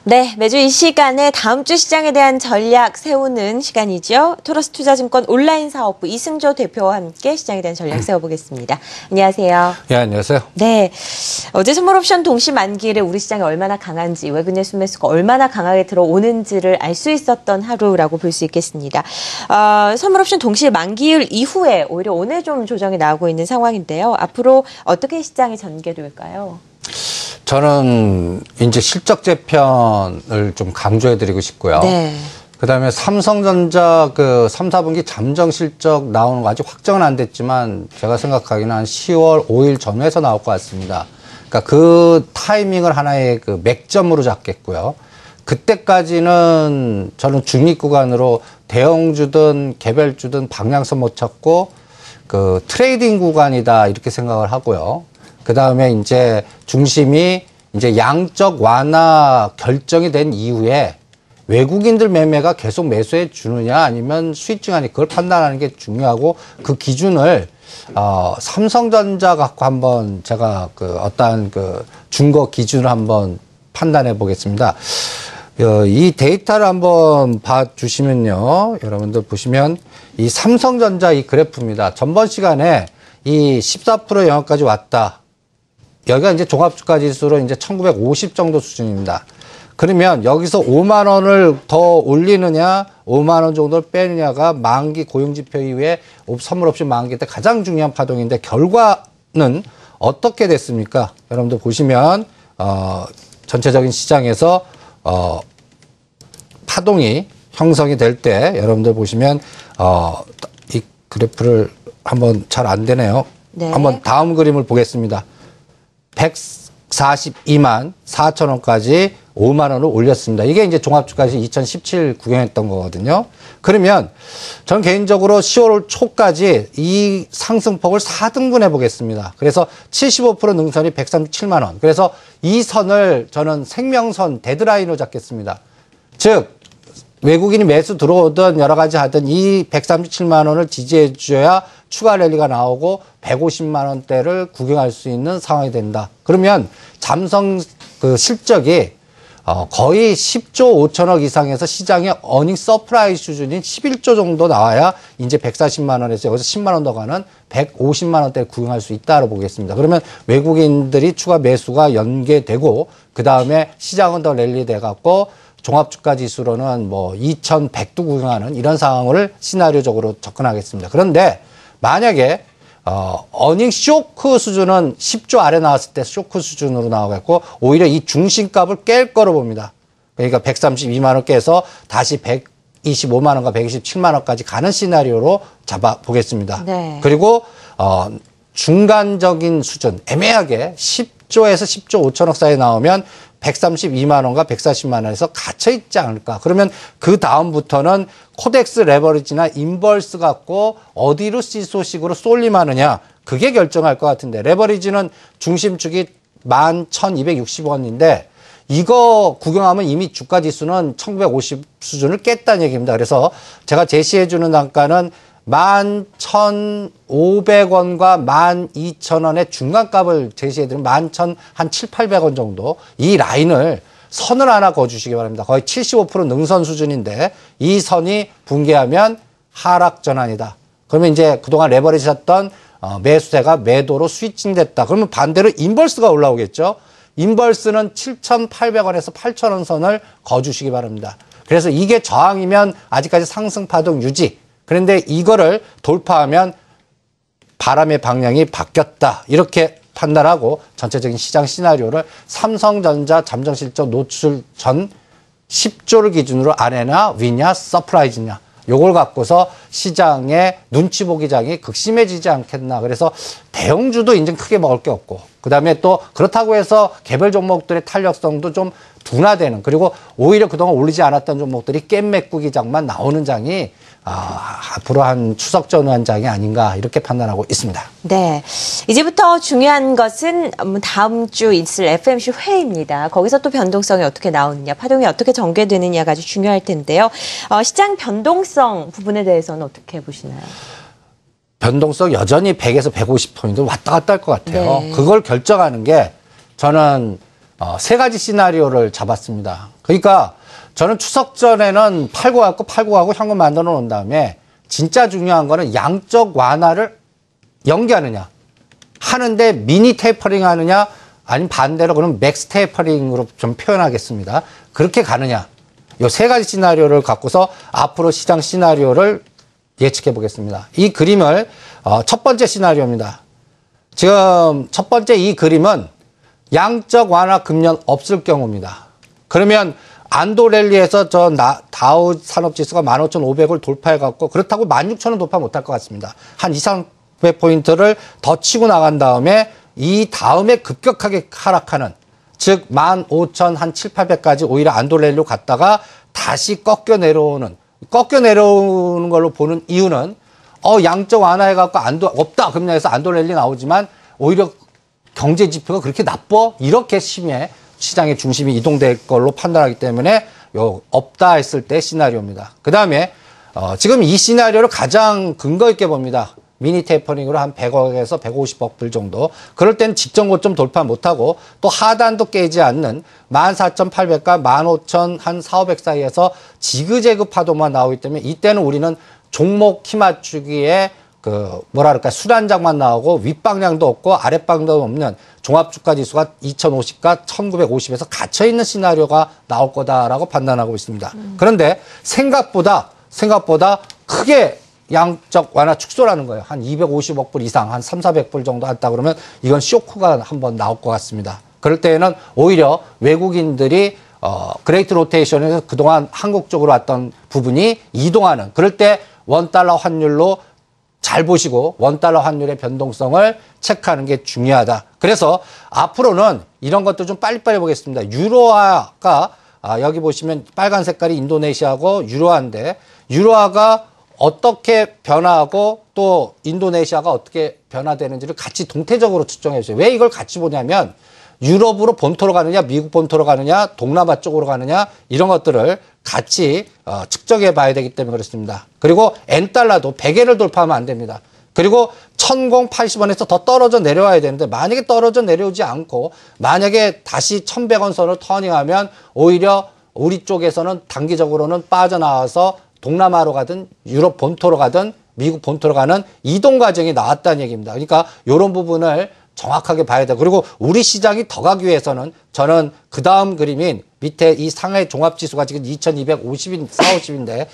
네, 매주 이 시간에 다음 주 시장에 대한 전략 세우는 시간이죠. 토러스 투자증권 온라인 사업부 이승조 대표와 함께 시장에 대한 전략 세워보겠습니다. 안녕하세요. 예, 안녕하세요. 네, 어제 선물옵션 동시 만기일에 우리 시장이 얼마나 강한지, 외국인 순매수가 얼마나 강하게 들어오는지를 알 수 있었던 하루라고 볼 수 있겠습니다. 선물옵션 동시 만기일 이후에 오히려 오늘 좀 조정이 나오고 있는 상황인데요. 앞으로 어떻게 시장이 전개될까요? 저는 이제 실적 재편을 좀 강조해드리고 싶고요. 네. 그다음에 삼성전자 3, 4분기 잠정 실적 나오는 거 아직 확정은 안 됐지만 제가 생각하기는 한 10월 5일 전후에서 나올 것 같습니다. 그러니까 그 타이밍을 하나의 그 맥점으로 잡겠고요. 그때까지는 저는 중립 구간으로 대형주든 개별주든 방향성 못 찾고 그 트레이딩 구간이다 이렇게 생각을 하고요. 그 다음에 이제 중심이 이제 양적 완화 결정이 된 이후에 외국인들 매매가 계속 매수해 주느냐 아니면 스위칭하느냐 그걸 판단하는 게 중요하고 그 기준을 삼성전자 갖고 한번 제가 그 어떠한 그 준거 기준을 한번 판단해 보겠습니다. 이 데이터를 한번 봐 주시면요. 여러분들 보시면 이 삼성전자 이 그래프입니다. 전번 시간에 이 14% 영역까지 왔다. 여기가 이제 종합주가 지수로 이제 1950 정도 수준입니다. 그러면 여기서 5만 원을 더 올리느냐, 5만 원 정도를 빼느냐가 만기 고용지표 이후에 선물옵션 만기 때 가장 중요한 파동인데 결과는 어떻게 됐습니까? 여러분들 보시면 전체적인 시장에서 파동이 형성이 될 때 여러분들 보시면 이 그래프를 한번 잘 안 되네요. 네. 한번 다음 그림을 보겠습니다. 142만 4천 원까지 5만 원을 올렸습니다. 이게 이제 종합주가지 2017 구경했던 거거든요. 그러면 전 개인적으로 10월 초까지 이 상승폭을 4등분해 보겠습니다. 그래서 75% 능선이 137만 원. 그래서 이 선을 저는 생명선 데드라인으로 잡겠습니다. 즉 외국인이 매수 들어오든 여러 가지 하든 이 137만 원을 지지해 줘야 추가 랠리가 나오고 150만 원대를 구경할 수 있는 상황이 된다. 그러면 삼성 그 실적이 거의 10조 5천억 이상에서 시장의 어닝 서프라이즈 수준인 11조 정도 나와야 이제 140만 원에서 여기서 10만 원 더 가는 150만 원대를 구경할 수 있다고 보겠습니다. 그러면 외국인들이 추가 매수가 연계되고 그 다음에 시장은 더 랠리돼 갖고 종합주가 지수로는 뭐 2100도 구경하는 이런 상황을 시나리오적으로 접근하겠습니다. 그런데 만약에 어닝 쇼크 수준은 10조 아래 나왔을 때 쇼크 수준으로 나오겠고 오히려 이 중심값을 깰 거로 봅니다. 그러니까 132만 원 깨서 다시 125만 원과 127만 원까지 가는 시나리오로 잡아보겠습니다. 네. 그리고 중간적인 수준 애매하게 10조에서 10조 5천억 사이 나오면 132만 원과 140만 원에서 갇혀있지 않을까. 그러면 그 다음부터는 코덱스 레버리지나 인버스 갖고 어디로 시소식으로 쏠림하느냐. 그게 결정할 것 같은데 레버리지는 중심축이 11,260원인데 이거 구경하면 이미 주가지수는 1950 수준을 깼다는 얘기입니다. 그래서 제가 제시해주는 단가는 11,500원과 12,000원의 중간값을 제시해드리면 11,700원 정도 이 라인을 선을 하나 그어주시기 바랍니다. 거의 75% 능선 수준인데 이 선이 붕괴하면 하락 전환이다. 그러면 이제 그동안 레버리지 샀던 매수세가 매도로 스위칭됐다. 그러면 반대로 인버스가 올라오겠죠. 인버스는 7,800원에서 8,000원 선을 그어주시기 바랍니다. 그래서 이게 저항이면 아직까지 상승 파동 유지. 그런데 이거를 돌파하면 바람의 방향이 바뀌었다. 이렇게 판단하고 전체적인 시장 시나리오를 삼성전자 잠정실적 노출 전 10조를 기준으로 아래나 위냐 서프라이즈냐 요걸 갖고서 시장의 눈치 보기장이 극심해지지 않겠나. 그래서 대형주도 이제 크게 먹을 게 없고 그다음에 또 그렇다고 해서 개별 종목들의 탄력성도 좀 둔화되는 그리고 오히려 그동안 올리지 않았던 종목들이 깻 메꾸기장만 나오는 장이 앞으로 한 추석 전후한 장이 아닌가 이렇게 판단하고 있습니다. 네, 이제부터 중요한 것은 다음 주 있을 FMC 회의입니다. 거기서 또 변동성이 어떻게 나오느냐, 파동이 어떻게 전개되느냐가 아주 중요할 텐데요. 시장 변동성 부분에 대해서는 어떻게 보시나요? 변동성 여전히 100에서 150포인트 왔다 갔다 할 것 같아요. 네. 그걸 결정하는 게 저는 세 가지 시나리오를 잡았습니다. 그러니까 저는 추석 전에는 팔고 가고 현금 만들어 놓은 다음에 진짜 중요한 거는 양적 완화를 연기하느냐. 하는데 미니 테이퍼링 하느냐. 아니면 반대로 그럼 맥스 테이퍼링으로 좀 표현하겠습니다. 그렇게 가느냐. 이 세 가지 시나리오를 갖고서 앞으로 시장 시나리오를 예측해 보겠습니다. 이 그림을 첫 번째 시나리오입니다. 지금 첫 번째 이 그림은 양적 완화 금년 없을 경우입니다. 그러면 안도랠리에서 다우 산업지수가 15,500을 돌파해갖고 그렇다고 16,000은 돌파 못할 것 같습니다. 한 200~300포인트를 더 치고 나간 다음에 이 다음에 급격하게 하락하는 즉 15,700~800까지 오히려 안도랠리로 갔다가 다시 꺾여 내려오는 걸로 보는 이유는 양적 완화해갖고 없다 금년에서 안도랠리 나오지만 오히려 경제 지표가 그렇게 나빠? 이렇게 시장의 중심이 이동될 걸로 판단하기 때문에 없다 했을 때 시나리오입니다. 그 다음에 지금 이 시나리오를 가장 근거 있게 봅니다. 미니 테이퍼링으로 한 100억에서 150억 불 정도. 그럴 때는 직전 고점 돌파 못하고 또 하단도 깨지 않는 14,800과 15,400 사이에서 지그재그 파도만 나오기 때문에 이때는 우리는 종목 키 맞추기에 수란장만 나오고 윗방향도 없고 아랫방향도 없는 종합주가 지수가 2050과 1950에서 갇혀있는 시나리오가 나올 거다라고 판단하고 있습니다. 그런데 생각보다 크게 양적 완화 축소라는 거예요. 한 250억 불 이상, 한 300~400불 정도 했다 그러면 이건 쇼크가 한번 나올 것 같습니다. 그럴 때에는 오히려 외국인들이 그레이트 로테이션에서 그동안 한국 쪽으로 왔던 부분이 이동하는 그럴 때 원달러 환율로 잘 보시고 원달러 환율의 변동성을 체크하는 게 중요하다. 그래서 앞으로는 이런 것도 좀 빨리빨리 보겠습니다. 유로화가 여기 보시면 빨간 색깔이 인도네시아고 유로화인데 유로화가 어떻게 변화하고 또 인도네시아가 어떻게 변화되는지를 같이 동태적으로 측정해 주세요. 왜 이걸 같이 보냐면 유럽으로 본토로 가느냐 미국 본토로 가느냐 동남아 쪽으로 가느냐 이런 것들을 같이 측정해 봐야 되기 때문에 그렇습니다. 그리고 N달러도 100엔을 돌파하면 안 됩니다. 그리고 1080원에서 더 떨어져 내려와야 되는데 만약에 떨어져 내려오지 않고 만약에 다시 1100원 선을 터닝하면 오히려 우리 쪽에서는 단기적으로는 빠져나와서 동남아로 가든 유럽 본토로 가든 미국 본토로 가는 이동 과정이 나왔다는 얘기입니다. 그러니까 이런 부분을 정확하게 봐야 돼요. 그리고 우리 시장이 더 가기 위해서는 저는 그 다음 그림인 밑에 이 상하이 종합지수가 지금 2250인데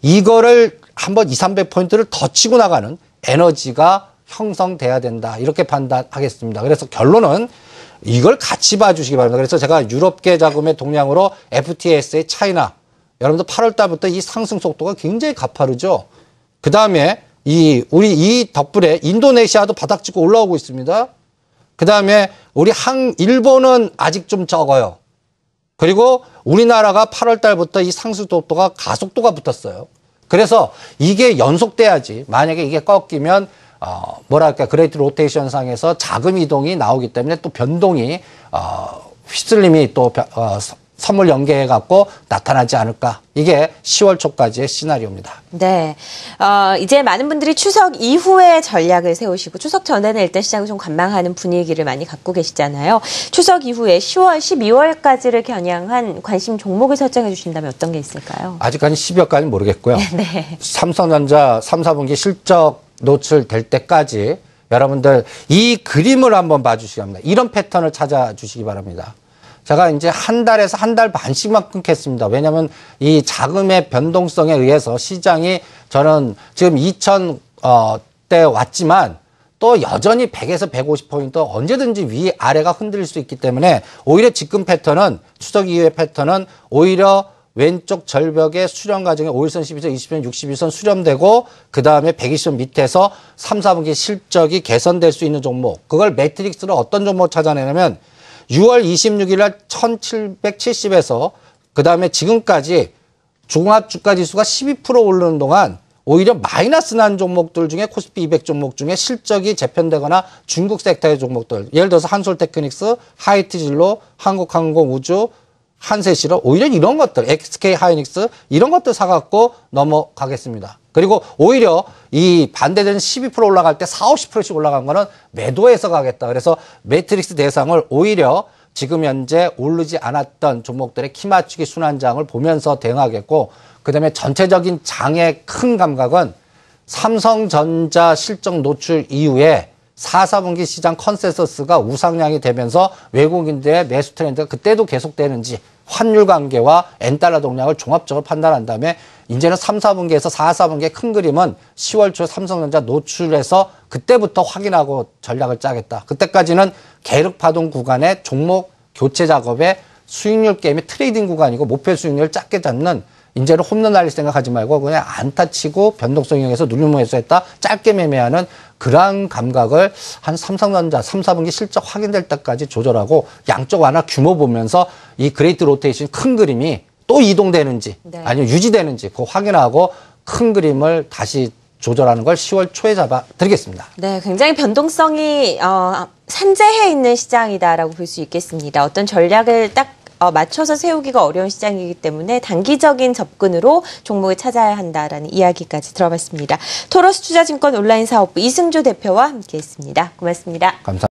이거를 한번 200~300포인트를 더 치고 나가는 에너지가 형성돼야 된다. 이렇게 판단하겠습니다. 그래서 결론은 이걸 같이 봐주시기 바랍니다. 그래서 제가 유럽계 자금의 동향으로 FTS의 차이나 여러분들 8월 달부터 이 상승 속도가 굉장히 가파르죠. 그 다음에 우리 이 덕분에 인도네시아도 바닥 찍고 올라오고 있습니다. 그 다음에 우리 일본은 아직 좀 적어요. 그리고 우리나라가 8월 달부터 이 상승 속도가 가속도가 붙었어요. 그래서 이게 연속돼야지. 만약에 이게 꺾이면 그레이트 로테이션 상에서 자금 이동이 나오기 때문에 또 변동이 휘슬림이 또 선물 연계해갖고 나타나지 않을까. 이게 10월 초까지의 시나리오입니다. 네. 이제 많은 분들이 추석 이후에 전략을 세우시고 추석 전에는 일단 시장을 좀 관망하는 분위기를 많이 갖고 계시잖아요. 추석 이후에 10월, 12월까지를 겨냥한 관심 종목을 설정해 주신다면 어떤 게 있을까요? 아직까지 12월까지는 모르겠고요. 네. 삼성전자 3, 4분기 실적 노출될 때까지 여러분들 이 그림을 한번 봐주시기 바랍니다. 이런 패턴을 찾아주시기 바랍니다. 제가 이제 한 달에서 한 달 반씩만 끊겠습니다. 왜냐하면 이 자금의 변동성에 의해서 시장이 저는 지금 2000대 왔지만 또 여전히 100에서 150포인트 언제든지 위아래가 흔들릴 수 있기 때문에 오히려 지금 패턴은 추석 이후의 패턴은 오히려 왼쪽 절벽의 수렴 과정에 5일선, 12선, 20선, 61선 수렴되고 그 다음에 120선 밑에서 3, 4분기 실적이 개선될 수 있는 종목. 그걸 매트릭스로 어떤 종목 찾아내냐면 6월 26일 날 1770에서 그 다음에 지금까지 종합주가지수가 12% 오르는 동안 오히려 마이너스 난 종목들 중에 코스피 200 종목 중에 실적이 재편되거나 중국 섹터의 종목들 예를 들어서 한솔테크닉스, 하이트진로, 한국항공우주, 한세실업 오히려 이런 것들 SK하이닉스 이런 것들 사갖고 넘어가겠습니다. 그리고 오히려 이 반대되는 12% 올라갈 때 40~50%씩 올라간 거는 매도해서 가겠다. 그래서 매트릭스 대상을 오히려 지금 현재 오르지 않았던 종목들의 키 맞추기 순환장을 보면서 대응하겠고, 그다음에 전체적인 장의 큰 감각은 삼성전자 실적 노출 이후에 4, 4분기 시장 컨센서스가 우상향이 되면서 외국인들의 매수 트렌드가 그때도 계속되는지 환율 관계와 엔달러 동향을 종합적으로 판단한 다음에 이제는 3, 4분기에서 4, 4분기의 큰 그림은 10월 초 삼성전자 노출해서 그때부터 확인하고 전략을 짜겠다. 그때까지는 계륵 파동 구간의 종목 교체 작업에 수익률 게임의 트레이딩 구간이고 목표 수익률을 작게 잡는 이제는 홈런 날릴 생각하지 말고 그냥 안타 치고 변동성 이용해서 누르면 매수했다. 짧게 매매하는 그러한 감각을 한 삼성전자 3, 4분기 실적 확인될 때까지 조절하고 양쪽 완화 규모 보면서 이 그레이트 로테이션 큰 그림이 또 이동되는지 네. 아니면 유지되는지 그거 확인하고 큰 그림을 다시 조절하는 걸 10월 초에 잡아 드리겠습니다. 네, 굉장히 변동성이 산재해 있는 시장이다라고 볼 수 있겠습니다. 어떤 전략을 딱 맞춰서 세우기가 어려운 시장이기 때문에 단기적인 접근으로 종목을 찾아야 한다라는 이야기까지 들어봤습니다. 토로스 투자증권 온라인 사업부 이승조 대표와 함께했습니다. 고맙습니다. 감사합니다.